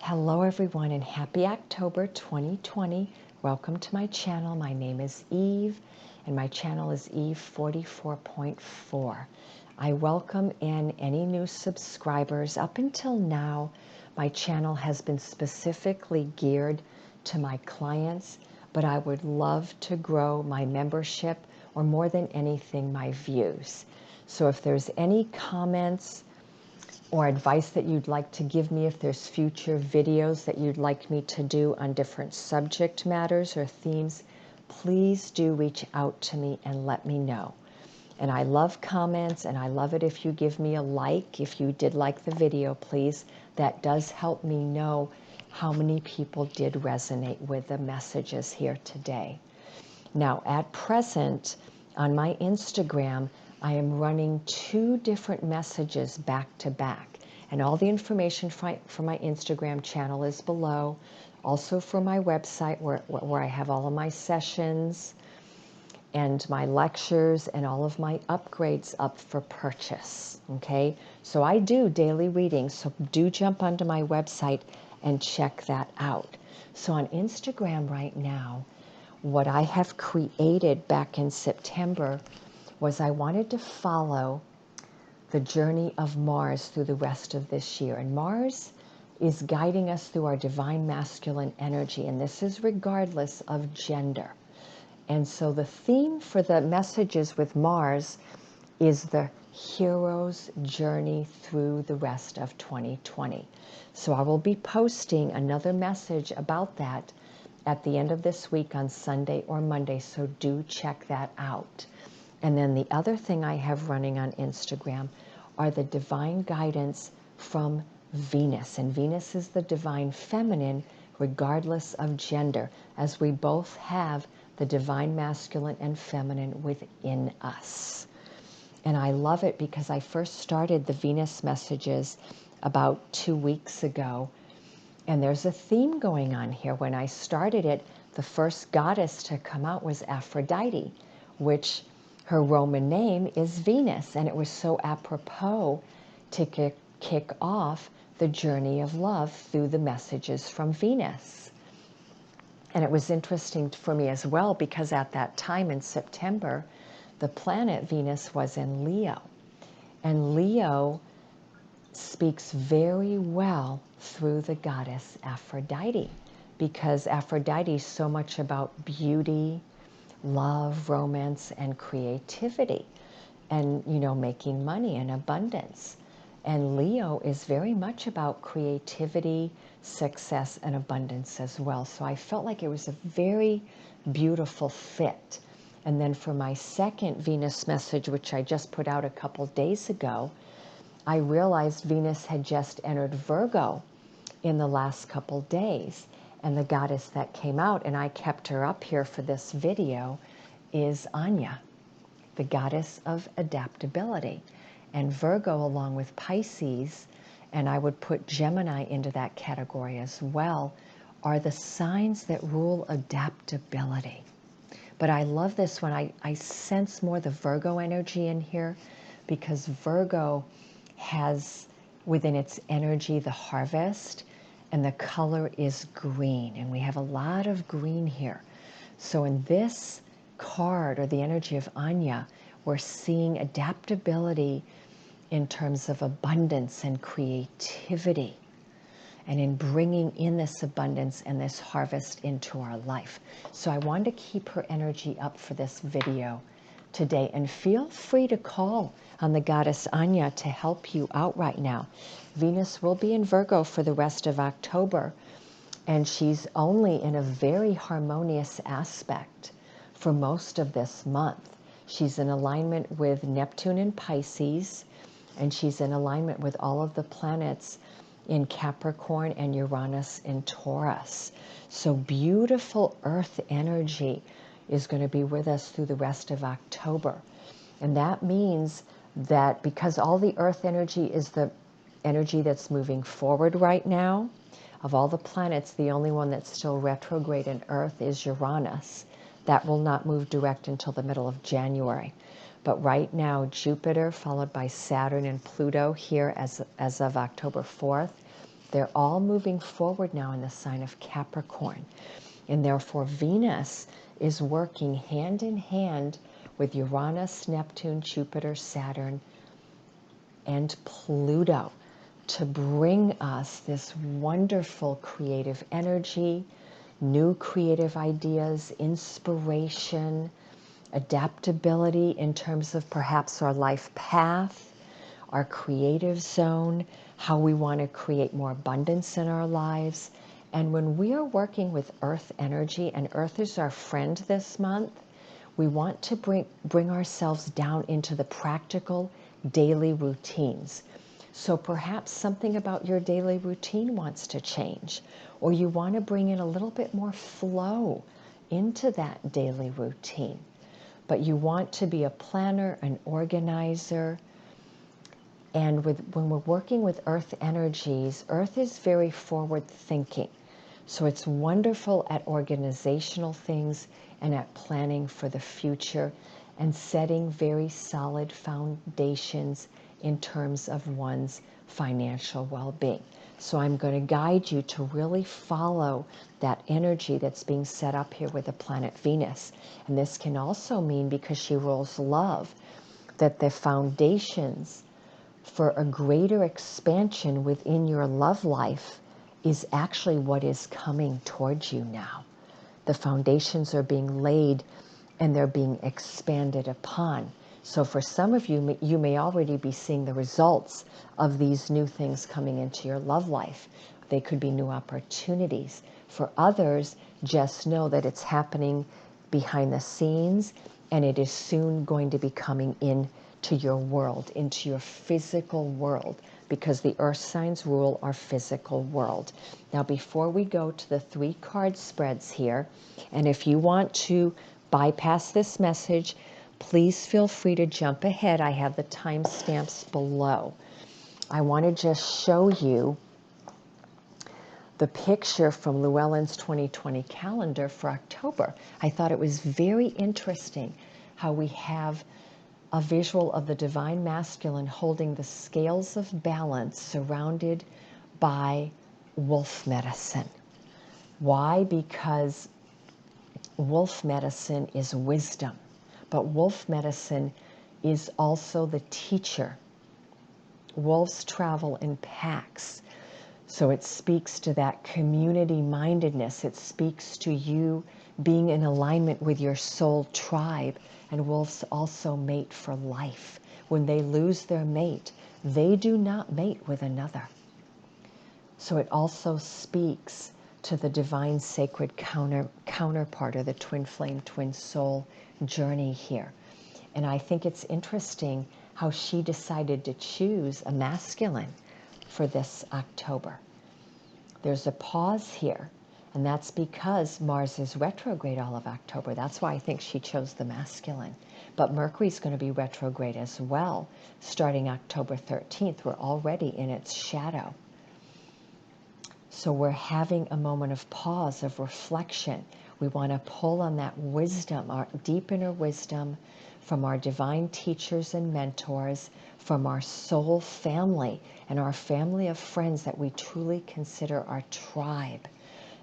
Hello everyone and happy October 2020. Welcome to my channel. My name is Eve and my channel is Eve 44.4. I welcome in any new subscribers. Up until now, my channel has been specifically geared to my clients, but I would love to grow my membership or more than anything, my views. So if there's any comments or advice that you'd like to give me, if there's future videos that you'd like me to do on different subject matters or themes, please do reach out to me and let me know. And I love comments, and I love it if you give me a like. If you did like the video, please. That does help me know how many people did resonate with the messages here today. Now, at present, on my Instagram, I am running 2 different messages back to back. And all the information for my Instagram channel is below. Also for my website where I have all of my sessions and my lectures and all of my upgrades up for purchase. Okay? So I do daily readings, so do jump onto my website and check that out. So on Instagram right now, what I have created back in September was I wanted to follow the journey of Mars through the rest of this year. And Mars is guiding us through our divine masculine energy, and this is regardless of gender. And so the theme for the messages with Mars is the hero's journey through the rest of 2020. So I will be posting another message about that at the end of this week on Sunday or Monday, so do check that out. And then the other thing I have running on Instagram are the divine guidance from Venus. And Venus is the divine feminine, regardless of gender, as we both have the divine masculine and feminine within us. And I love it because I first started the Venus messages about 2 weeks ago. And there's a theme going on here. When I started it, the first goddess to come out was Aphrodite, which her Roman name is Venus, and it was so apropos to kick off the journey of love through the messages from Venus. And it was interesting for me as well because at that time in September, the planet Venus was in Leo. And Leo speaks very well through the goddess Aphrodite, because Aphrodite is so much about beauty, love, romance, and creativity, and making money and abundance. And Leo is very much about creativity, success, and abundance as well. So I felt like it was a very beautiful fit. And then for my second Venus message, which I just put out a couple days ago, I realized Venus had just entered Virgo in the last couple days. And the goddess that came out, and I kept her up here for this video, is Anya, the goddess of adaptability. And Virgo, along with Pisces, and I would put Gemini into that category as well, are the signs that rule adaptability. But I love this one. I sense more the Virgo energy in here, because Virgo has within its energy the harvest, and the color is green, and we have a lot of green here. So in this card, or the energy of Anya, we're seeing adaptability in terms of abundance and creativity, and in bringing in this abundance and this harvest into our life. So I wanted to keep her energy up for this video today, and feel free to call on the goddess Anya to help you out right now. Venus will be in Virgo for the rest of October, and she's only in a very harmonious aspect for most of this month. She's in alignment with Neptune in Pisces, and she's in alignment with all of the planets in Capricorn and Uranus in Taurus. So beautiful earth energy is going to be with us through the rest of October. And that means that because all the earth energy is the energy that's moving forward right now, of all the planets, the only one that's still retrograde in earth is Uranus. That will not move direct until the middle of January. But right now, Jupiter, followed by Saturn and Pluto here as of October 4th, They're all moving forward now in the sign of Capricorn. And therefore Venus is working hand in hand with Uranus, Neptune, Jupiter, Saturn, and Pluto to bring us this wonderful creative energy, new creative ideas, inspiration, adaptability in terms of perhaps our life path, our creative zone, how we want to create more abundance in our lives. And when we are working with earth energy, and earth is our friend this month, we want to bring ourselves down into the practical daily routines. So perhaps something about your daily routine wants to change, or you want to bring in a little bit more flow into that daily routine. But you want to be a planner, an organizer. And when we're working with earth energies, earth is very forward thinking. So it's wonderful at organizational things and at planning for the future and setting very solid foundations in terms of one's financial well-being. So I'm going to guide you to really follow that energy that's being set up here with the planet Venus. And this can also mean, because she rules love, that the foundations for a greater expansion within your love life is actually what is coming towards you now. The foundations are being laid and they're being expanded upon. So for some of you, you may already be seeing the results of these new things coming into your love life. They could be new opportunities. For others, just know that it's happening behind the scenes and it is soon going to be coming in to your world, into your physical world, because the earth signs rule our physical world. Now, before we go to the 3 card spreads here, and if you want to bypass this message, please feel free to jump ahead. I have the timestamps below. I want to just show you the picture from Llewellyn's 2020 calendar for October. I thought it was very interesting how we have a visual of the divine masculine holding the scales of balance surrounded by wolf medicine. Why? Because wolf medicine is wisdom, but wolf medicine is also the teacher. Wolves travel in packs, so it speaks to that community mindedness. It speaks to you being in alignment with your soul tribe. And wolves also mate for life. When they lose their mate, they do not mate with another. So it also speaks to the divine sacred counterpart, or the twin flame, twin soul journey here. And I think it's interesting how she decided to choose a masculine for this October. There's a pause here. And that's because Mars is retrograde all of October. That's why I think she chose the masculine. But Mercury's going to be retrograde as well, starting October 13th. We're already in its shadow. So we're having a moment of pause, of reflection. We want to pull on that wisdom, our deep inner wisdom from our divine teachers and mentors, from our soul family and our family of friends that we truly consider our tribe.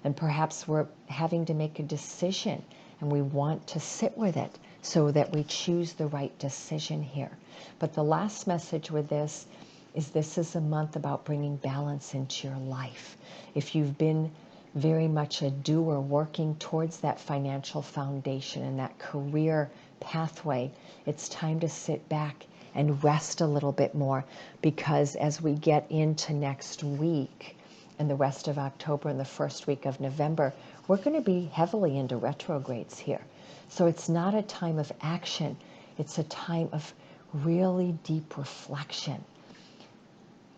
And perhaps we're having to make a decision and we want to sit with it so that we choose the right decision here. But the last message with this is a month about bringing balance into your life. If you've been very much a doer, working towards that financial foundation and that career pathway, it's time to sit back and rest a little bit more, because as we get into next week, and the rest of October and the first week of November, we're going to be heavily into retrogrades here. So it's not a time of action. It's a time of really deep reflection,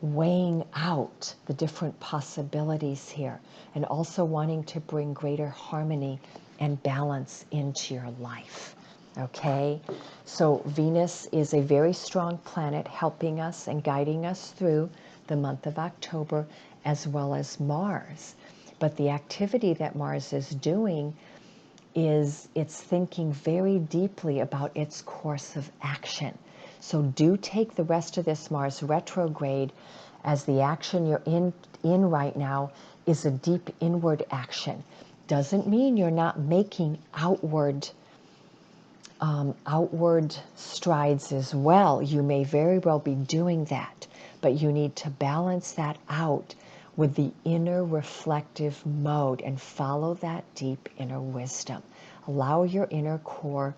weighing out the different possibilities here, and also wanting to bring greater harmony and balance into your life. Okay? So Venus is a very strong planet helping us and guiding us through the month of October, as well as Mars. But the activity that Mars is doing is it's thinking very deeply about its course of action. So do take the rest of this Mars retrograde as the action you're in right now is a deep inward action. Doesn't mean you're not making outward strides as well. You may very well be doing that, but you need to balance that out with the inner reflective mode and follow that deep inner wisdom. Allow your inner core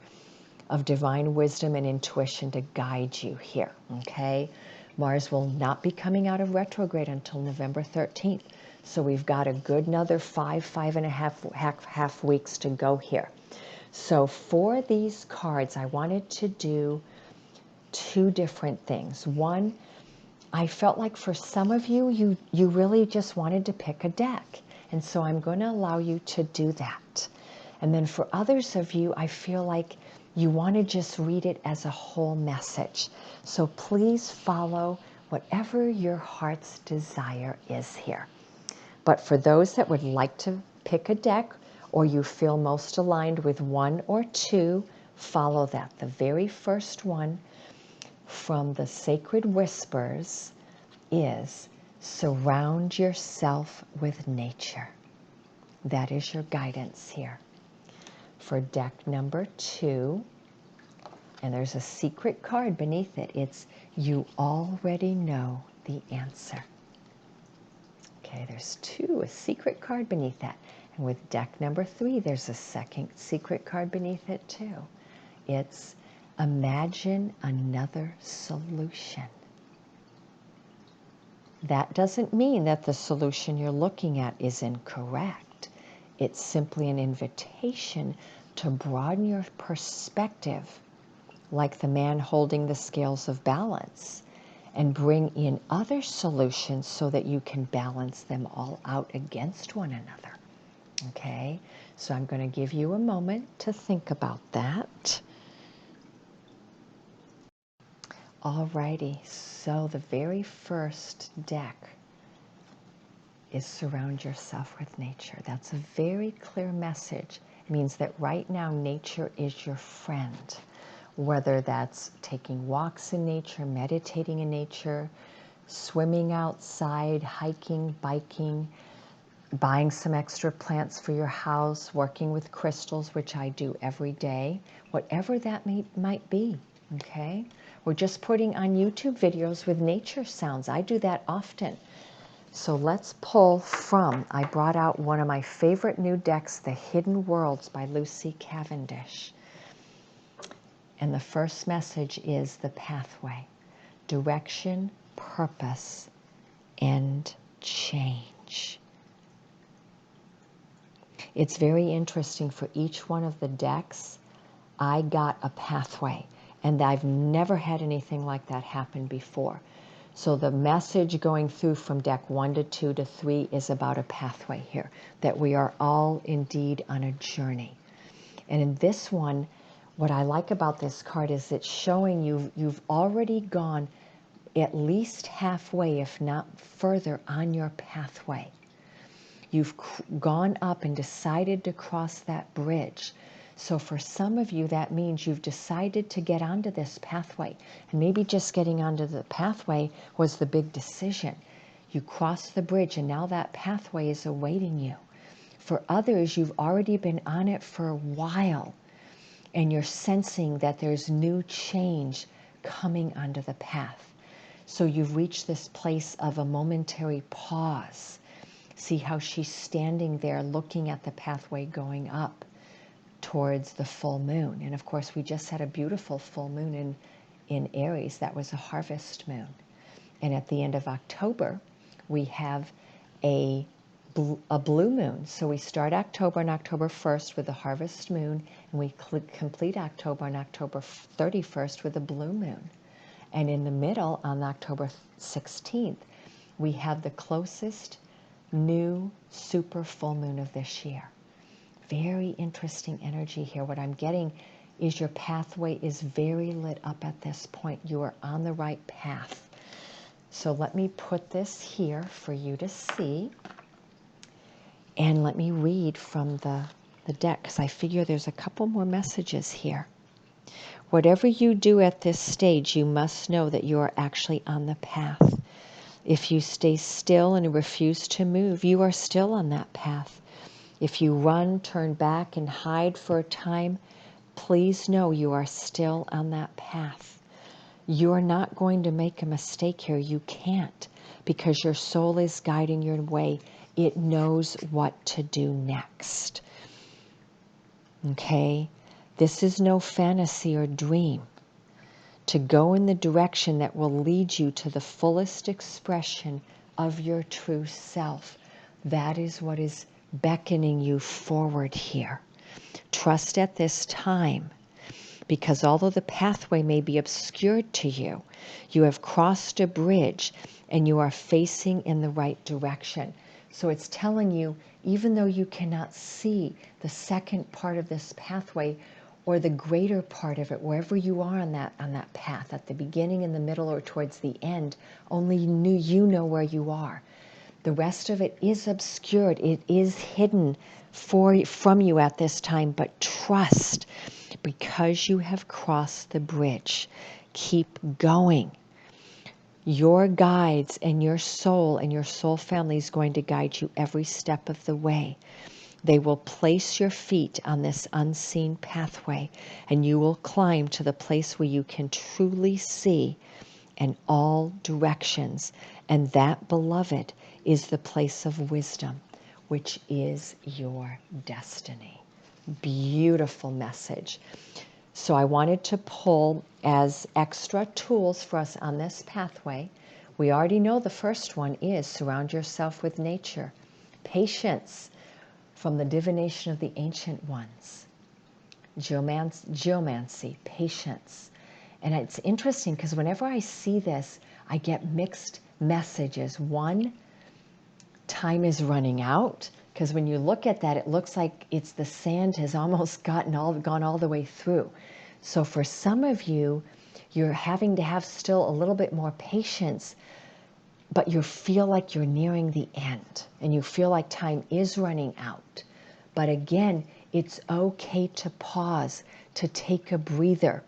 of divine wisdom and intuition to guide you here, okay? Mars will not be coming out of retrograde until November 13th. So we've got a good another five and a half weeks to go here. So for these cards, I wanted to do two different things. One, I felt like for some of you, you really just wanted to pick a deck. And so I'm going to allow you to do that. And then for others of you, I feel like you want to just read it as a whole message. So please follow whatever your heart's desire is here. But for those that would like to pick a deck, or you feel most aligned with one or two, follow that. The very first one from the Sacred Whispers is surround yourself with nature. That is your guidance here. For deck number 2, and there's a secret card beneath it, it's you already know the answer. Okay, there's 2, a secret card beneath that. And with deck number 3, there's a second secret card beneath it too. It's imagine another solution. That doesn't mean that the solution you're looking at is incorrect. It's simply an invitation to broaden your perspective, like the man holding the scales of balance, and bring in other solutions so that you can balance them all out against one another. Okay, so I'm going to give you a moment to think about that. Alrighty, so the very first deck is surround yourself with nature. That's a very clear message. It means that right now nature is your friend. Whether that's taking walks in nature, meditating in nature, swimming outside, hiking, biking, buying some extra plants for your house, working with crystals, which I do every day, whatever that might be, okay? Or just putting on YouTube videos with nature sounds. I do that often. So let's pull from, I brought out one of my favorite new decks, The Hidden Worlds by Lucy Cavendish. And the first message is the pathway, direction, purpose, and change. It's very interesting for each one of the decks. I got a pathway, and I've never had anything like that happen before. So the message going through from deck 1 to 2 to 3 is about a pathway here, that we are all indeed on a journey. And in this one, what I like about this card is it's showing you've already gone at least halfway, if not further, on your pathway. You've gone up and decided to cross that bridge. So for some of you, that means you've decided to get onto this pathway. And maybe just getting onto the pathway was the big decision. You crossed the bridge, and now that pathway is awaiting you. For others, you've already been on it for a while, and you're sensing that there's new change coming onto the path. So you've reached this place of a momentary pause. See how she's standing there looking at the pathway going up towards the full moon. And of course, we just had a beautiful full moon in Aries. That was a harvest moon. And at the end of October, we have a blue moon. So we start October on October 1st with the harvest moon, and we complete October on October 31st with a blue moon. And in the middle, on October 16th, we have the closest new super full moon of this year. Very interesting energy here. What I'm getting is your pathway is very lit up at this point. You are on the right path. So let me put this here for you to see. And let me read from the deck, because I figure there's a couple more messages here. Whatever you do at this stage, you must know that you are actually on the path. If you stay still and refuse to move, you are still on that path. If you run, turn back, and hide for a time, please know you are still on that path. You're not going to make a mistake here. You can't, because your soul is guiding your way. It knows what to do next. Okay? This is no fantasy or dream. To go in the direction that will lead you to the fullest expression of your true self. That is what is beckoning you forward here. Trust at this time, because although the pathway may be obscured to you, you have crossed a bridge and you are facing in the right direction. So it's telling you, even though you cannot see the second part of this pathway or the greater part of it, wherever you are on that path, at the beginning, in the middle, or towards the end, only you know where you are. The rest of it is obscured. It is hidden from you at this time, but trust, because you have crossed the bridge. Keep going. Your guides and your soul family is going to guide you every step of the way. They will place your feet on this unseen pathway, and you will climb to the place where you can truly see in all directions. And that, beloved, is the place of wisdom, which is your destiny. Beautiful message. So I wanted to pull as extra tools for us on this pathway. We already know the first one is surround yourself with nature. Patience, from the divination of the ancient ones. Geomancy, patience. And it's interesting because whenever I see this, I get mixed messages. One, time is running out, because when you look at that, it looks like it's the sand has almost gone all the way through. So for some of you, you're having to have still a little bit more patience, but you feel like you're nearing the end and you feel like time is running out. But again, it's okay to pause, to take a breather.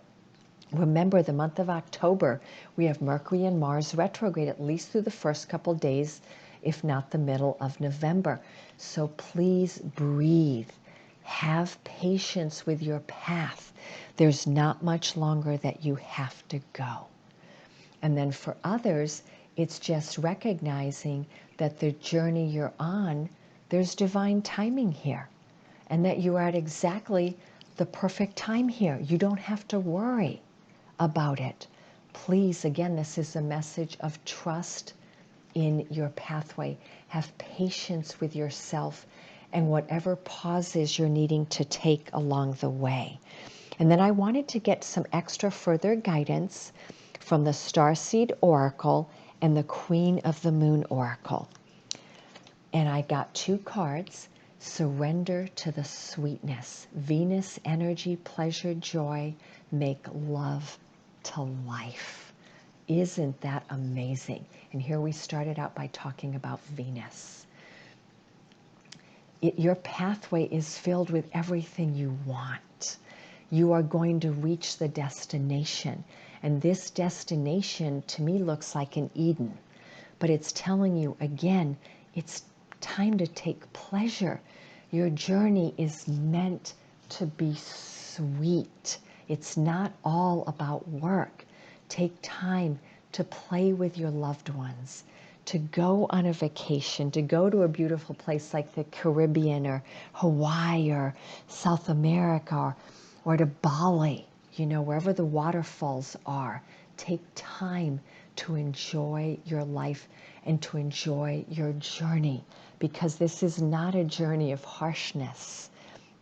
Remember, the month of October, we have Mercury and Mars retrograde, at least through the first couple days, if not the middle of November. So please breathe. Have patience with your path. There's not much longer that you have to go. And then for others, it's just recognizing that the journey you're on, there's divine timing here, and that you are at exactly the perfect time here. You don't have to worry about it. Please, again, this is a message of trust in your pathway. Have patience with yourself and whatever pauses you're needing to take along the way. And then I wanted to get some extra further guidance from the Starseed Oracle and the Queen of the Moon Oracle. And I got two cards. Surrender to the sweetness. Venus energy, pleasure, joy, make love to life. Isn't that amazing? And here we started out by talking about Venus. Your pathway is filled with everything you want. You are going to reach the destination. And this destination, to me, looks like an Eden. But it's telling you, again, it's time to take pleasure. Your journey is meant to be sweet. It's not all about work. Take time to play with your loved ones, to go on a vacation, to go to a beautiful place like the Caribbean or Hawaii or South America or to Bali, wherever the waterfalls are. Take time to enjoy your life and to enjoy your journey, because this is not a journey of harshness.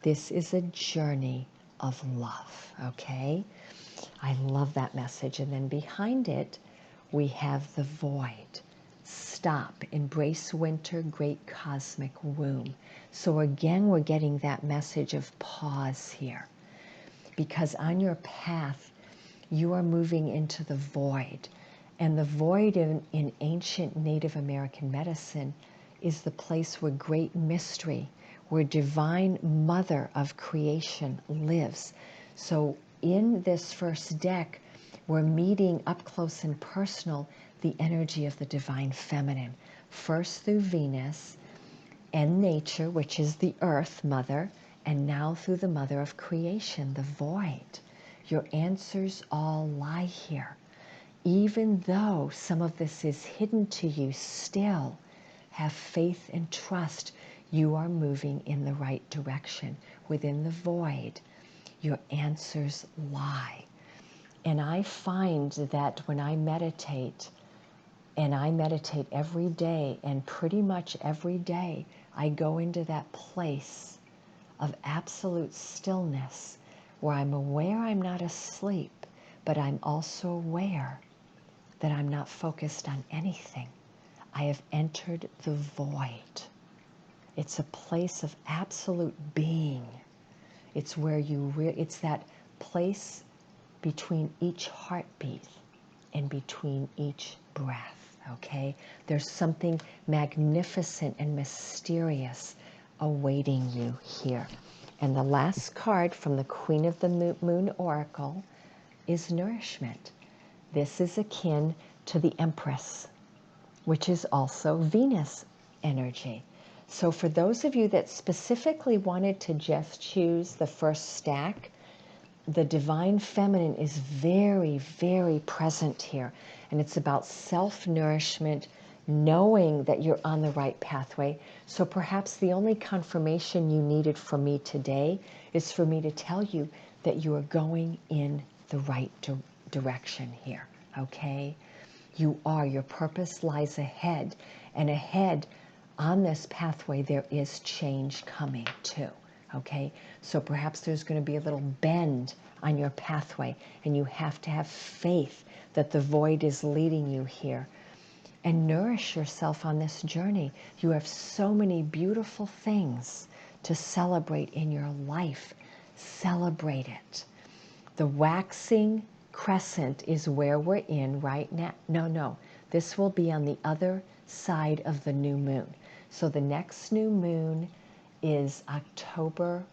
This is a journey of love, okay? I love that message. And then behind it, we have the void. Stop, embrace winter, great cosmic womb. So again, we're getting that message of pause here, because on your path, you are moving into the void. And the void in ancient Native American medicine is the place where great mystery, where divine mother of creation lives. So in this first deck, we're meeting up close and personal the energy of the divine feminine, first through Venus and nature, which is the earth mother, and now through the mother of creation, the void. Your answers all lie here. Even though some of this is hidden to you, still have faith and trust you are moving in the right direction. Within the void, your answers lie. And I find that when I meditate, and I meditate every day, and pretty much every day, I go into that place of absolute stillness where I'm aware I'm not asleep, but I'm also aware that I'm not focused on anything. I have entered the void. It's a place of absolute being. It's where it's that place between each heartbeat and between each breath, okay? There's something magnificent and mysterious awaiting you here. And the last card from the Queen of the Moon Oracle is nourishment. This is akin to the Empress, which is also Venus energy. So for those of you that specifically wanted to just choose the first stack, the divine feminine is very, very present here. And it's about self-nourishment, knowing that you're on the right pathway. So perhaps the only confirmation you needed from me today is for me to tell you that you are going in the right direction here, okay? You are. Your purpose lies ahead. And ahead on this pathway, there is change coming too. Okay, so perhaps there's going to be a little bend on your pathway, and you have to have faith that the void is leading you here. And nourish yourself on this journey. You have so many beautiful things to celebrate in your life. Celebrate it. The waxing crescent is where we're in right now. No, this will be on the other side of the new moon. So the next new moon is October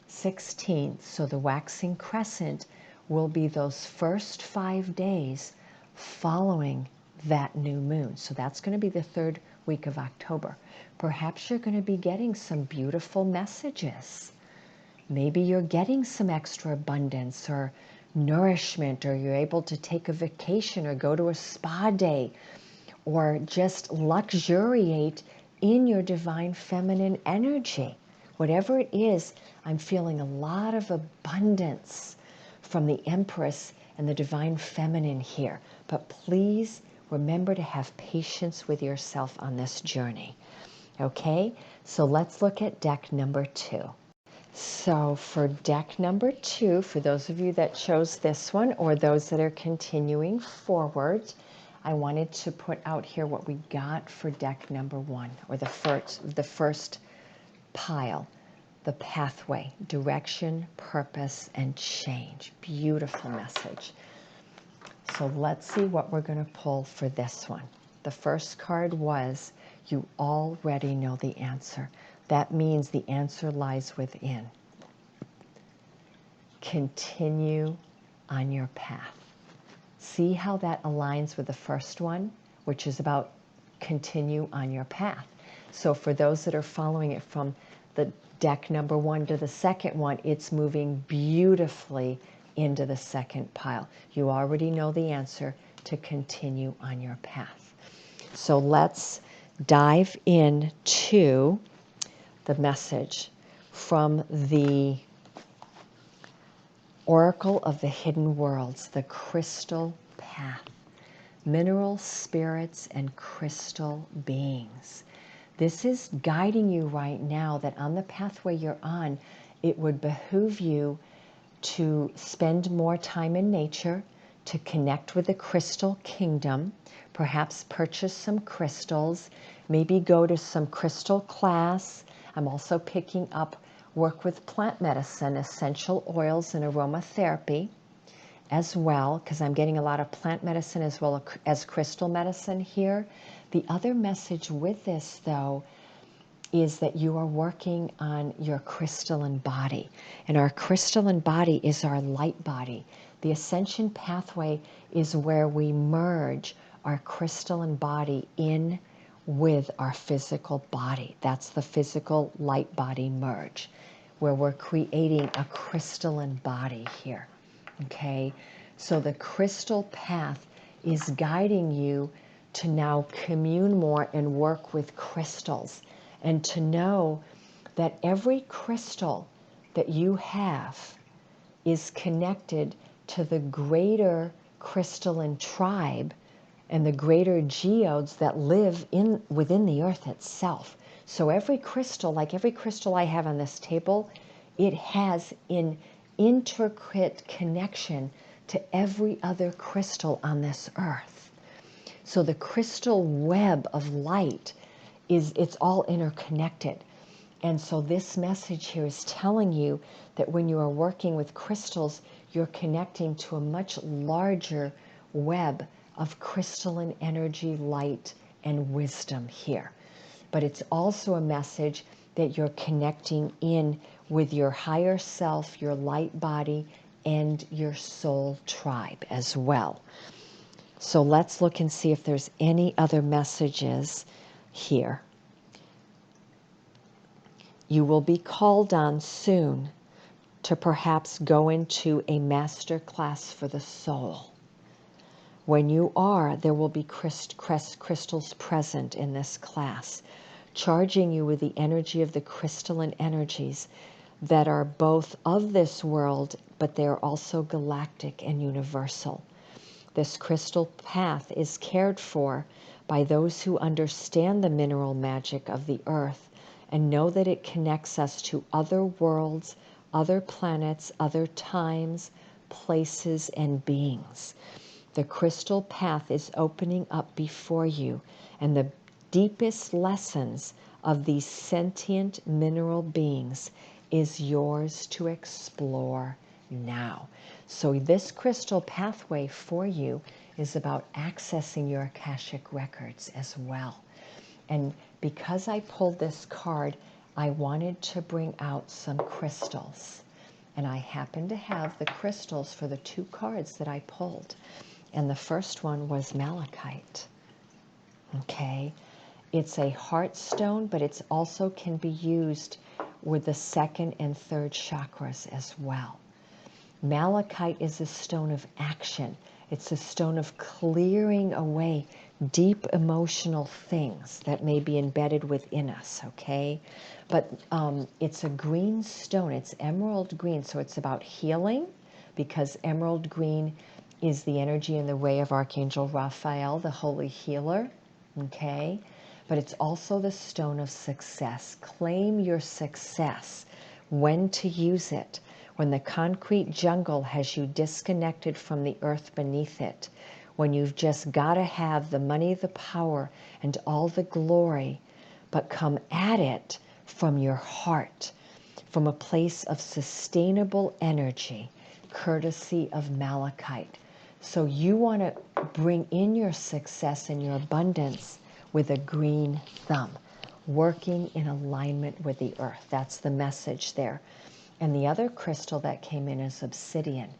16th. So the waxing crescent will be those first 5 days following that new moon. So that's going to be the third week of October. Perhaps you're going to be getting some beautiful messages. Maybe you're getting some extra abundance or nourishment, or you're able to take a vacation or go to a spa day or just luxuriate in your divine feminine energy. Whatever it is, I'm feeling a lot of abundance from the Empress and the divine feminine here. But please remember to have patience with yourself on this journey. Okay, so let's look at deck number 2. So for deck number 2, for those of you that chose this one or those that are continuing forward, I wanted to put out here what we got for deck number 1, or the first pile, the pathway, direction, purpose, and change. Beautiful message. So let's see what we're going to pull for this one. The first card was, you already know the answer. That means the answer lies within. Continue on your path. See how that aligns with the first one, which is about continue on your path. So for those that are following it from the deck number 1 to the second one, it's moving beautifully into the second pile. You already know the answer to continue on your path. So let's dive into the message from the Oracle of the Hidden Worlds, the crystal path, mineral spirits and crystal beings. This is guiding you right now that on the pathway you're on, it would behoove you to spend more time in nature, to connect with the crystal kingdom, perhaps purchase some crystals, maybe go to some crystal class. I'm also picking up work with plant medicine, essential oils, and aromatherapy as well, because I'm getting a lot of plant medicine as well as crystal medicine here. The other message with this, though, is that you are working on your crystalline body. And our crystalline body is our light body. The ascension pathway is where we merge our crystalline body in with our physical body. That's the physical light body merge, where we're creating a crystalline body here. Okay? So the crystal path is guiding you to now commune more and work with crystals, and to know that every crystal that you have is connected to the greater crystalline tribe and the greater geodes that live within the earth itself. So every crystal, like every crystal I have on this table, it has an intricate connection to every other crystal on this earth. So the crystal web of light it's all interconnected. And so this message here is telling you that when you are working with crystals, you're connecting to a much larger web of crystalline energy, light, and wisdom here. But it's also a message that you're connecting in with your higher self, your light body, and your soul tribe as well. So let's look and see if there's any other messages here. You will be called on soon to perhaps go into a master class for the soul. When you are, there will be crystals present in this class, charging you with the energy of the crystalline energies that are both of this world, but they are also galactic and universal. This crystal path is cared for by those who understand the mineral magic of the earth and know that it connects us to other worlds, other planets, other times, places, and beings. The crystal path is opening up before you, and the deepest lessons of these sentient mineral beings is yours to explore now. So this crystal pathway for you is about accessing your Akashic records as well. And because I pulled this card, I wanted to bring out some crystals. And I happen to have the crystals for the two cards that I pulled. And the first one was malachite. Okay? It's a heart stone, but it also can be used with the second and third chakras as well. Malachite is a stone of action. It's a stone of clearing away deep emotional things that may be embedded within us, okay? But it's a green stone. It's emerald green, so it's about healing, because emerald green is the energy and the ray of Archangel Raphael, the holy healer, okay? But it's also the stone of success. Claim your success. When to use it. When the concrete jungle has you disconnected from the earth beneath it. When you've just got to have the money, the power, and all the glory, but come at it from your heart, from a place of sustainable energy, courtesy of malachite. So you want to bring in your success and your abundance with a green thumb, working in alignment with the earth. That's the message there. And the other crystal that came in is obsidian.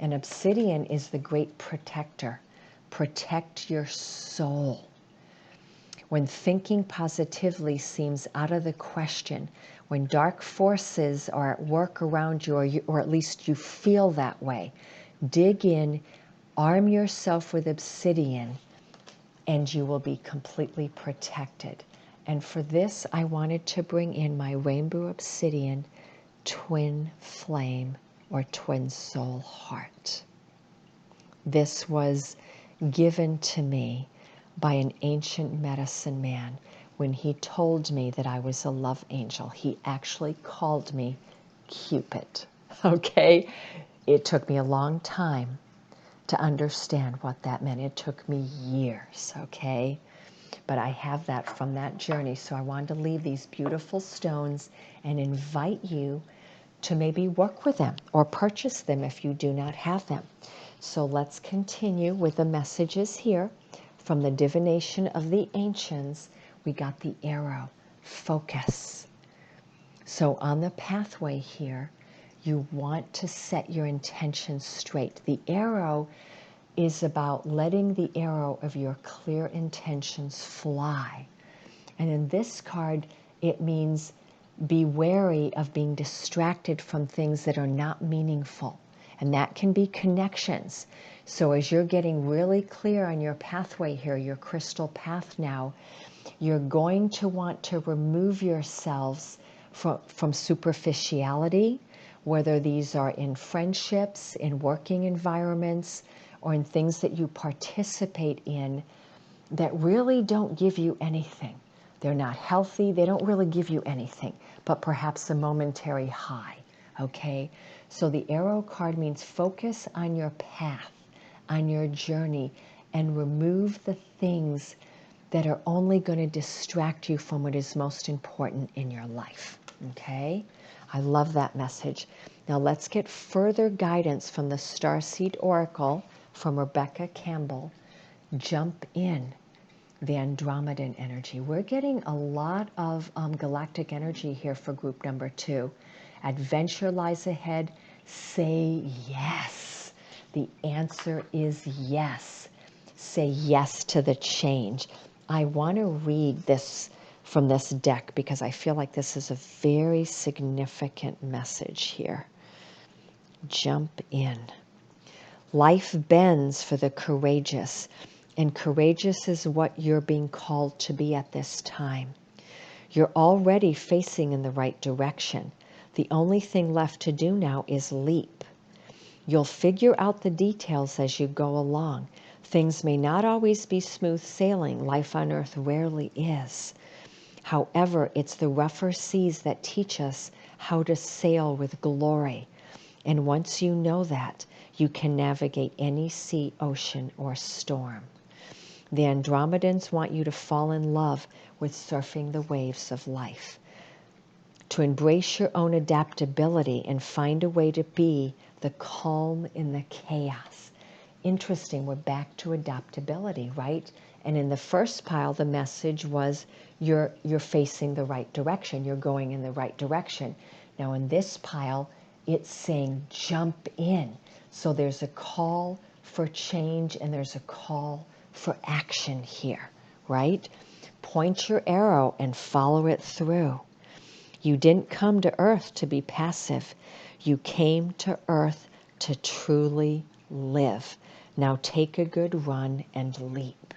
And obsidian is the great protector. Protect your soul. When thinking positively seems out of the question, when dark forces are at work around you, or at least you feel that way, dig in, arm yourself with obsidian, and you will be completely protected. And for this, I wanted to bring in my rainbow obsidian twin flame or twin soul heart. This was given to me by an ancient medicine man when he told me that I was a love angel. He actually called me Cupid. Okay? It took me a long time to understand what that meant. It took me years, okay? But I have that from that journey. So I wanted to leave these beautiful stones and invite you to maybe work with them or purchase them if you do not have them. So let's continue with the messages here from the Divination of the Ancients. We got the arrow, focus. So on the pathway here, you want to set your intention straight. The arrow is about letting the arrow of your clear intentions fly. And in this card, it means be wary of being distracted from things that are not meaningful. And that can be connections. So as you're getting really clear on your pathway here, your crystal path now, you're going to want to remove yourselves from superficiality, whether these are in friendships, in working environments, or in things that you participate in that really don't give you anything. They're not healthy, they don't really give you anything, but perhaps a momentary high, okay? So the arrow card means focus on your path, on your journey, and remove the things that are only going to distract you from what is most important in your life, okay? I love that message. Now let's get further guidance from the Starseed Oracle from Rebecca Campbell. Jump in. The Andromedan energy. We're getting a lot of galactic energy here for group number 2. Adventure lies ahead. Say yes. The answer is yes. Say yes to the change. I want to read this from this deck because I feel like this is a very significant message here. Jump in. Life bends for the courageous. And courageous is what you're being called to be at this time. You're already facing in the right direction. The only thing left to do now is leap. You'll figure out the details as you go along. Things may not always be smooth sailing. Life on earth rarely is. However, it's the rougher seas that teach us how to sail with glory. And once you know that, you can navigate any sea, ocean, or storm. The Andromedans want you to fall in love with surfing the waves of life, to embrace your own adaptability and find a way to be the calm in the chaos. Interesting, we're back to adaptability, right? And in the first pile, the message was you're facing the right direction, you're going in the right direction. Now in this pile, it's saying jump in. So there's a call for change and there's a call for action here, right? Point your arrow and follow it through. You didn't come to Earth to be passive. You came to Earth to truly live. Now take a good run and leap.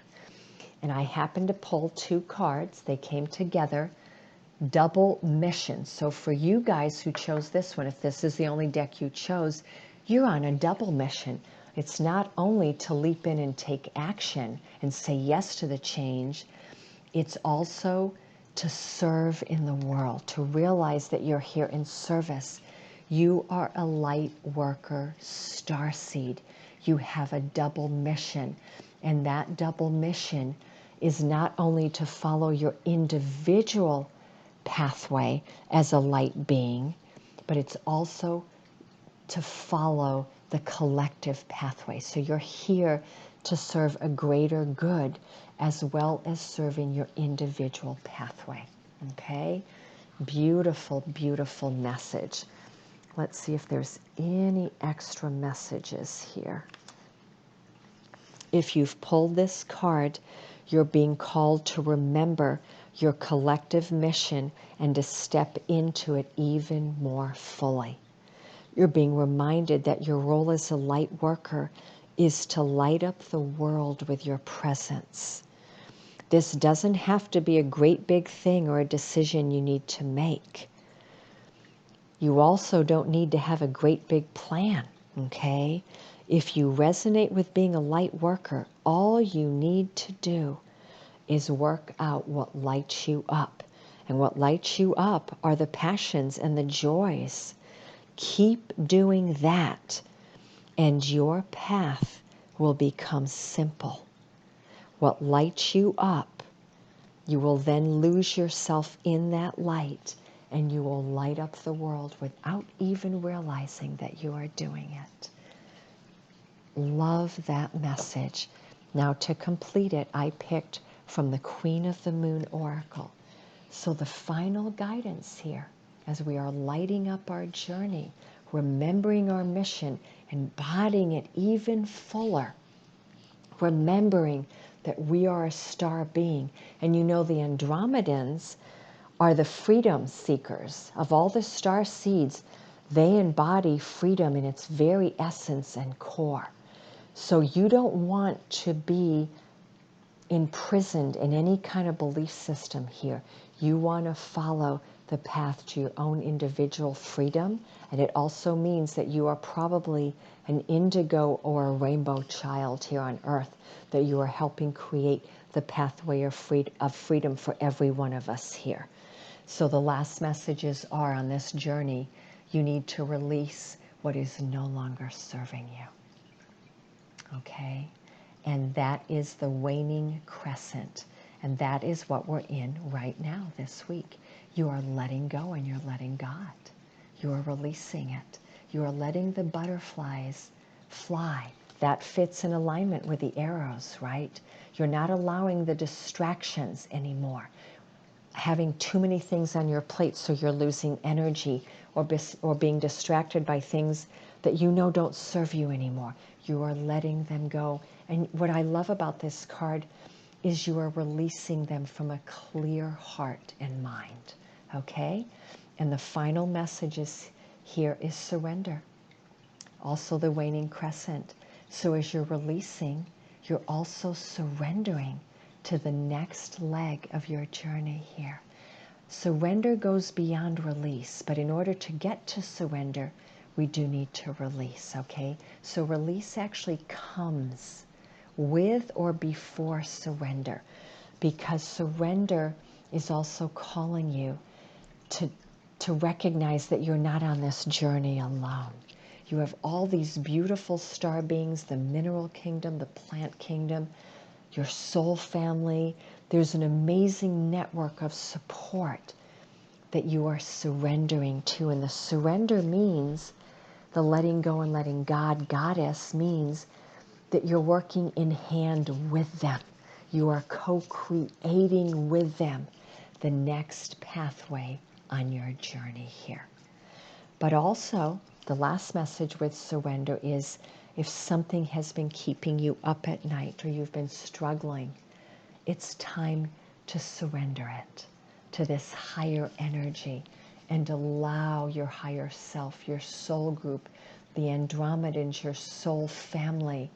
And I happened to pull 2 cards. They came together. Double mission. So for you guys who chose this one, if this is the only deck you chose, you're on a double mission. It's not only to leap in and take action and say yes to the change, it's also to serve in the world, to realize that you're here in service. You are a light worker, starseed. You have a double mission. And that double mission is not only to follow your individual pathway as a light being, but it's also to follow the collective pathway. So you're here to serve a greater good as well as serving your individual pathway. Okay? Beautiful, beautiful message. Let's see if there's any extra messages here. If you've pulled this card, you're being called to remember your collective mission and to step into it even more fully. You're being reminded that your role as a light worker is to light up the world with your presence. This doesn't have to be a great big thing or a decision you need to make. You also don't need to have a great big plan, okay? If you resonate with being a light worker, all you need to do is work out what lights you up. And what lights you up are the passions and the joys. Keep doing that, and your path will become simple. What lights you up, you will then lose yourself in that light, and you will light up the world without even realizing that you are doing it. Love that message. Now to complete it, I picked from the Queen of the Moon Oracle. So the final guidance here, as we are lighting up our journey, remembering our mission, embodying it even fuller, remembering that we are a star being. And you know, the Andromedans are the freedom seekers. Of all the star seeds, they embody freedom in its very essence and core. So you don't want to be imprisoned in any kind of belief system here. You want to follow the path to your own individual freedom. And it also means that you are probably an indigo or a rainbow child here on earth, that you are helping create the pathway of freedom for every one of us here. So the last messages are, on this journey, you need to release what is no longer serving you. Okay? And that is the waning crescent. And that is what we're in right now this week. You are letting go and you're letting God. You are releasing it. You are letting the butterflies fly. That fits in alignment with the arrows, right? You're not allowing the distractions anymore. Having too many things on your plate so you're losing energy or being distracted by things that you know don't serve you anymore. You are letting them go. And what I love about this card is you are releasing them from a clear heart and mind. Okay? And the final message here is surrender. Also the waning crescent. So as you're releasing, you're also surrendering to the next leg of your journey here. Surrender goes beyond release, but in order to get to surrender, we do need to release, okay? So release actually comes with or before surrender, because surrender is also calling you to recognize that you're not on this journey alone. You have all these beautiful star beings, the mineral kingdom, the plant kingdom, your soul family. There's an amazing network of support that you are surrendering to. And the surrender means, the letting go and letting God, Goddess, means that you're working in hand with them. You are co-creating with them the next pathway on your journey here. But also, the last message with surrender is, if something has been keeping you up at night or you've been struggling, it's time to surrender it to this higher energy and allow your higher self, your soul group, the Andromedans, your soul family,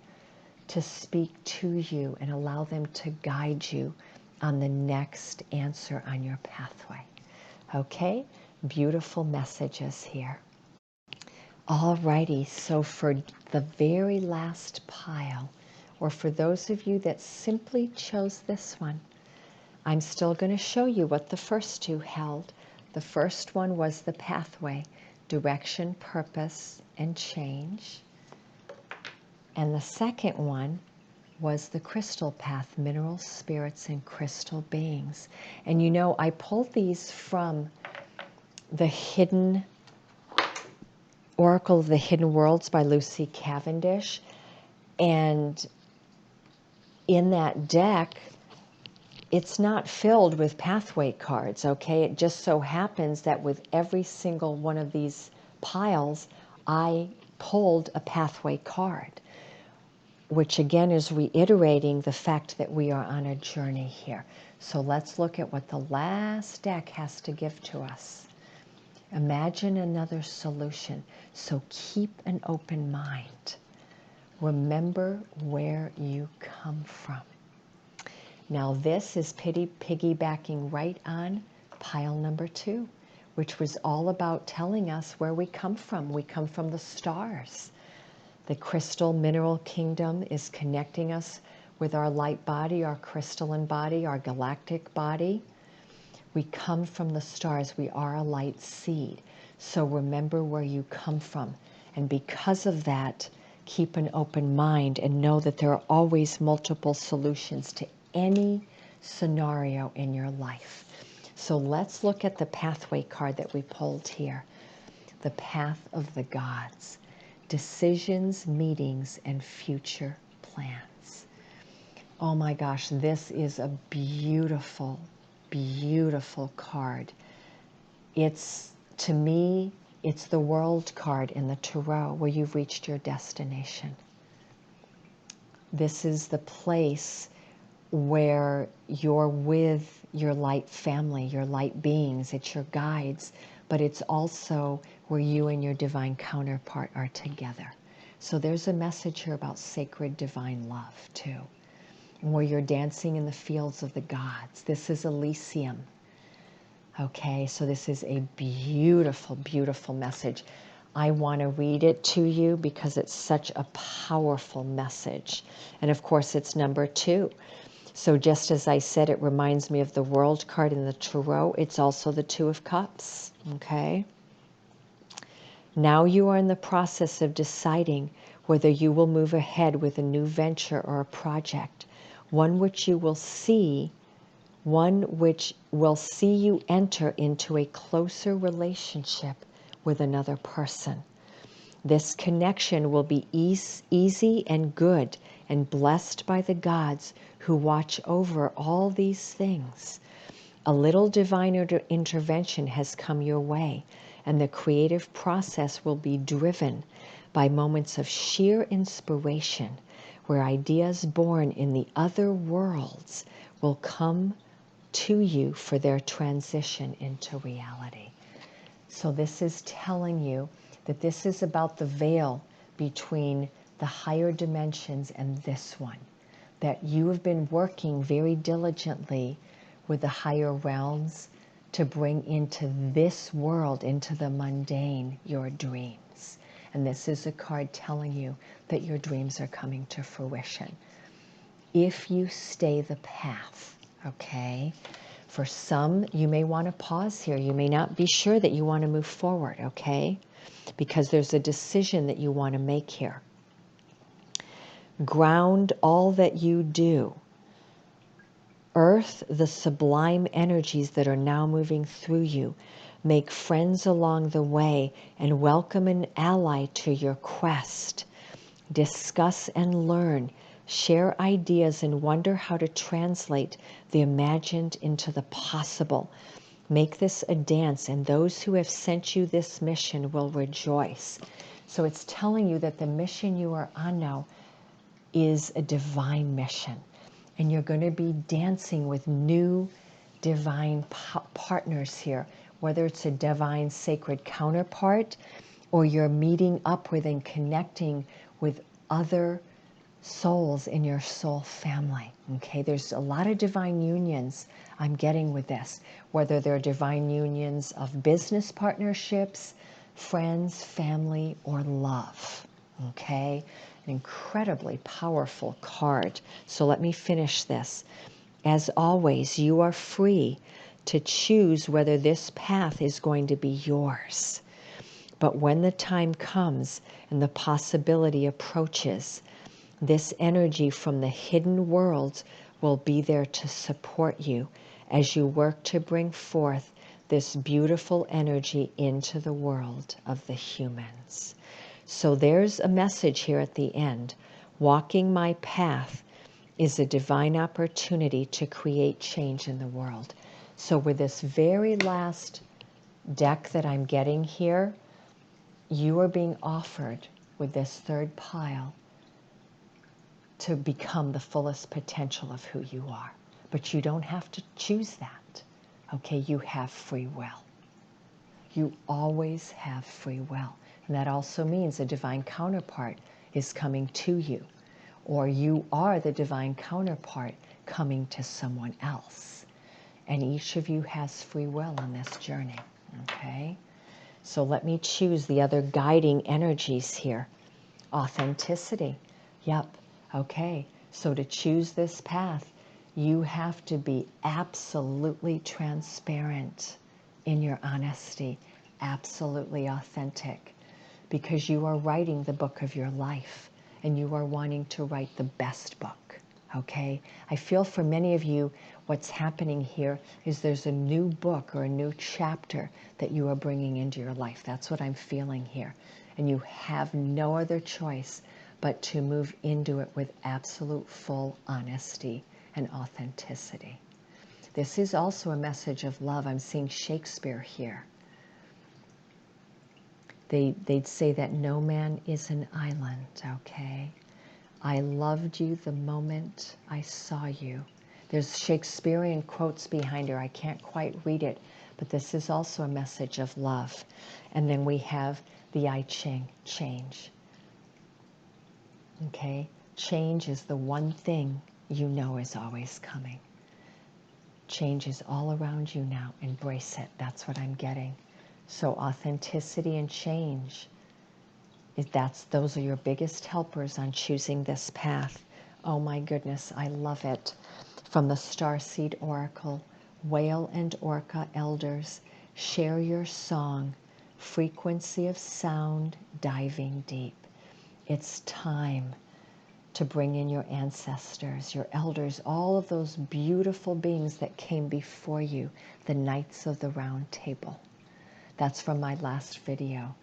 to speak to you and allow them to guide you on the next answer on your pathway. Okay? Beautiful messages here. Alrighty, so for the very last pile, or for those of you that simply chose this one, I'm still going to show you what the first two held. The first one was the pathway, direction, purpose, and change. And the second one was the crystal path, minerals, spirits, and crystal beings. And you know, I pulled these from the Hidden Oracle of the Hidden Worlds by Lucy Cavendish. And in that deck, it's not filled with pathway cards, okay? It just so happens that with every single one of these piles, I pulled a pathway card, which again is reiterating the fact that we are on a journey here. So let's look at what the last deck has to give to us. Imagine another solution. So keep an open mind. Remember where you come from. Now this is piggybacking right on pile number 2, which was all about telling us where we come from. We come from the stars. The crystal mineral kingdom is connecting us with our light body, our crystalline body, our galactic body. We come from the stars. We are a light seed. So remember where you come from. And because of that, keep an open mind and know that there are always multiple solutions to any scenario in your life. So let's look at the pathway card that we pulled here. The path of the gods. Decisions, meetings, and future plans. Oh my gosh, this is a beautiful, beautiful card. It's, to me, it's the world card in the tarot where you've reached your destination. This is the place where you're with your light family, your light beings, it's your guides, but it's also where you and your divine counterpart are together. So there's a message here about sacred divine love too, where you're dancing in the fields of the gods. This is Elysium. Okay, so this is a beautiful, beautiful message. I want to read it to you because it's such a powerful message. And of course, it's number 2. So just as I said, it reminds me of the World card in the Tarot. It's also the 2 of Cups. Okay. Now you are in the process of deciding whether you will move ahead with a new venture or a project, one which will see you enter into a closer relationship with another person. This connection will be easy and good and blessed by the gods who watch over all these things. A little divine intervention has come your way, and the creative process will be driven by moments of sheer inspiration, where ideas born in the other worlds will come to you for their transition into reality. So this is telling you that this is about the veil between the higher dimensions and this one, that you have been working very diligently with the higher realms to bring into this world, into the mundane, your dreams. And this is a card telling you that your dreams are coming to fruition. If you stay the path, okay? For some, you may want to pause here. You may not be sure that you want to move forward, okay? Because there's a decision that you want to make here. Ground all that you do. Earth the sublime energies that are now moving through you. Make friends along the way and welcome an ally to your quest. Discuss and learn. Share ideas and wonder how to translate the imagined into the possible. Make this a dance, and those who have sent you this mission will rejoice. So it's telling you that the mission you are on now is a divine mission. And you're going to be dancing with new divine partners here, whether it's a divine sacred counterpart or you're meeting up with and connecting with other souls in your soul family. Okay, there's a lot of divine unions I'm getting with this, whether they're divine unions of business partnerships, friends, family, or love. Okay, an incredibly powerful card. So let me finish this. As always, you are free to choose whether this path is going to be yours. But when the time comes and the possibility approaches, this energy from the hidden worlds will be there to support you as you work to bring forth this beautiful energy into the world of the humans. So there's a message here at the end. Walking my path is a divine opportunity to create change in the world. So with this very last deck that I'm getting here, you are being offered with this third pile to become the fullest potential of who you are. But you don't have to choose that. Okay, you have free will. You always have free will. And that also means a divine counterpart is coming to you, or you are the divine counterpart coming to someone else. And each of you has free will on this journey. Okay? So let me choose the other guiding energies here. Authenticity. Yep. Okay. So to choose this path, you have to be absolutely transparent in your honesty, absolutely authentic, because you are writing the book of your life and you are wanting to write the best book. Okay? I feel for many of you, what's happening here is there's a new book or a new chapter that you are bringing into your life. That's what I'm feeling here. And you have no other choice but to move into it with absolute full honesty and authenticity. This is also a message of love. I'm seeing Shakespeare here. They'd say that no man is an island, okay? I loved you the moment I saw you. There's Shakespearean quotes behind her. I can't quite read it, but this is also a message of love. And then we have the I Ching, change. Okay? Change is the one thing you know is always coming. Change is all around you now. Embrace it. That's what I'm getting. So authenticity and change, those are your biggest helpers on choosing this path. Oh my goodness, I love it. From the Starseed Oracle, Whale and Orca Elders, share your song, frequency of sound diving deep. It's time to bring in your ancestors, your elders, all of those beautiful beings that came before you, the Knights of the Round Table. That's from my last video.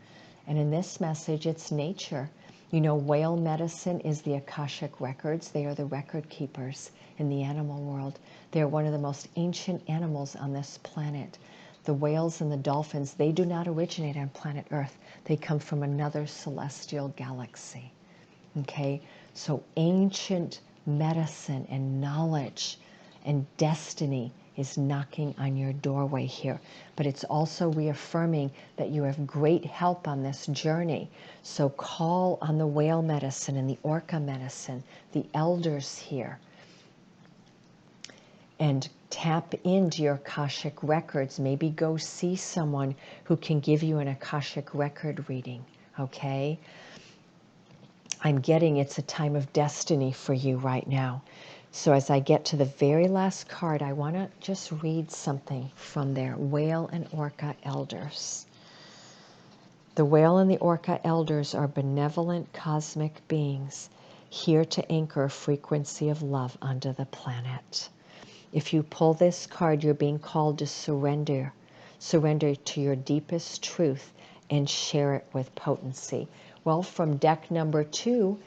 And in this message, it's nature. You know, whale medicine is the Akashic records. They are the record keepers in the animal world. They're one of the most ancient animals on this planet. The whales and the dolphins, they do not originate on planet Earth. They come from another celestial galaxy. Okay? So ancient medicine and knowledge and destiny is knocking on your doorway here. But it's also reaffirming that you have great help on this journey. So call on the whale medicine and the orca medicine, the elders here, and tap into your Akashic records. Maybe go see someone who can give you an Akashic record reading, okay? I'm getting it's a time of destiny for you right now. So as I get to the very last card, I want to just read something from there. Whale and Orca Elders. The whale and the orca elders are benevolent cosmic beings here to anchor a frequency of love onto the planet. If you pull this card, you're being called to surrender. Surrender to your deepest truth and share it with potency. Well, from deck number 2,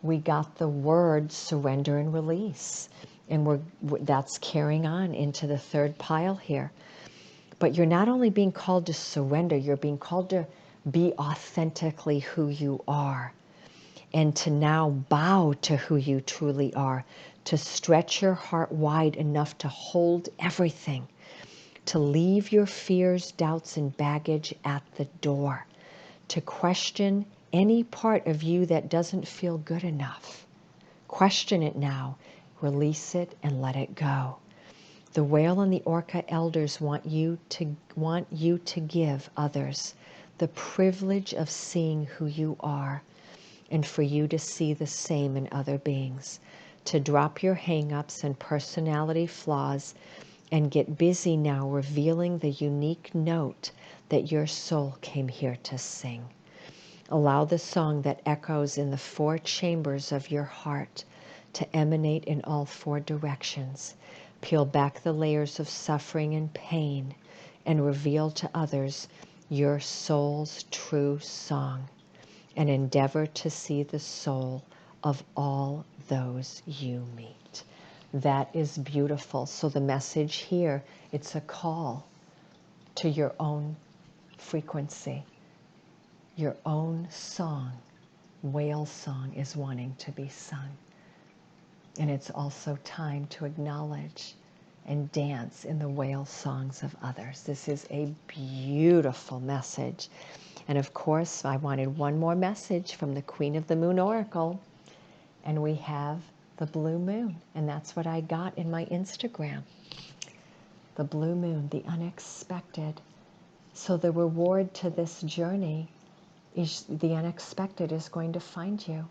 we got the word surrender and release. And that's carrying on into the third pile here. But you're not only being called to surrender, you're being called to be authentically who you are. And to now bow to who you truly are. To stretch your heart wide enough to hold everything. To leave your fears, doubts, and baggage at the door. To question any part of you that doesn't feel good enough. Question it now, release it, and let it go. The whale and the orca elders want you to give others the privilege of seeing who you are, and for you to see the same in other beings. To drop your hang-ups and personality flaws and get busy now revealing the unique note that your soul came here to sing. Allow the song that echoes in the 4 chambers of your heart to emanate in all 4 directions. Peel back the layers of suffering and pain and reveal to others your soul's true song, and endeavor to see the soul of all those you meet. That is beautiful. So the message here, it's a call to your own frequency. Your own song, whale song, is wanting to be sung. And it's also time to acknowledge and dance in the whale songs of others. This is a beautiful message. And of course, I wanted one more message from the Queen of the Moon Oracle. And we have the blue moon. And that's what I got in my Instagram. The blue moon, the unexpected. So the reward to this journey is the unexpected is going to find you.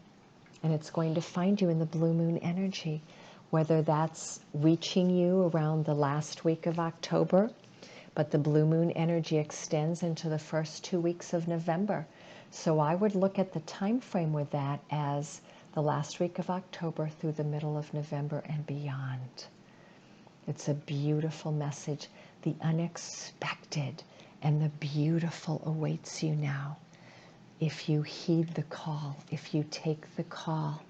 And it's going to find you in the blue moon energy, whether that's reaching you around the last week of October, but the blue moon energy extends into the first 2 weeks of November. So I would look at the time frame with that as the last week of October through the middle of November and beyond. It's a beautiful message. The unexpected and the beautiful awaits you now. If you heed the call, if you take the call,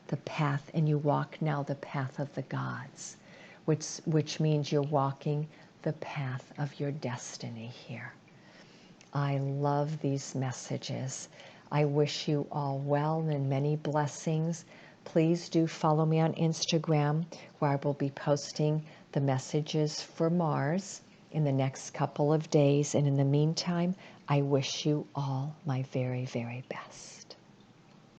the path, and you walk now the path of the gods, which means you're walking the path of your destiny here. I love these messages. I wish you all well and many blessings. Please do follow me on Instagram, where I will be posting the messages for Mars in the next couple of days. And in the meantime, I wish you all my very, very best.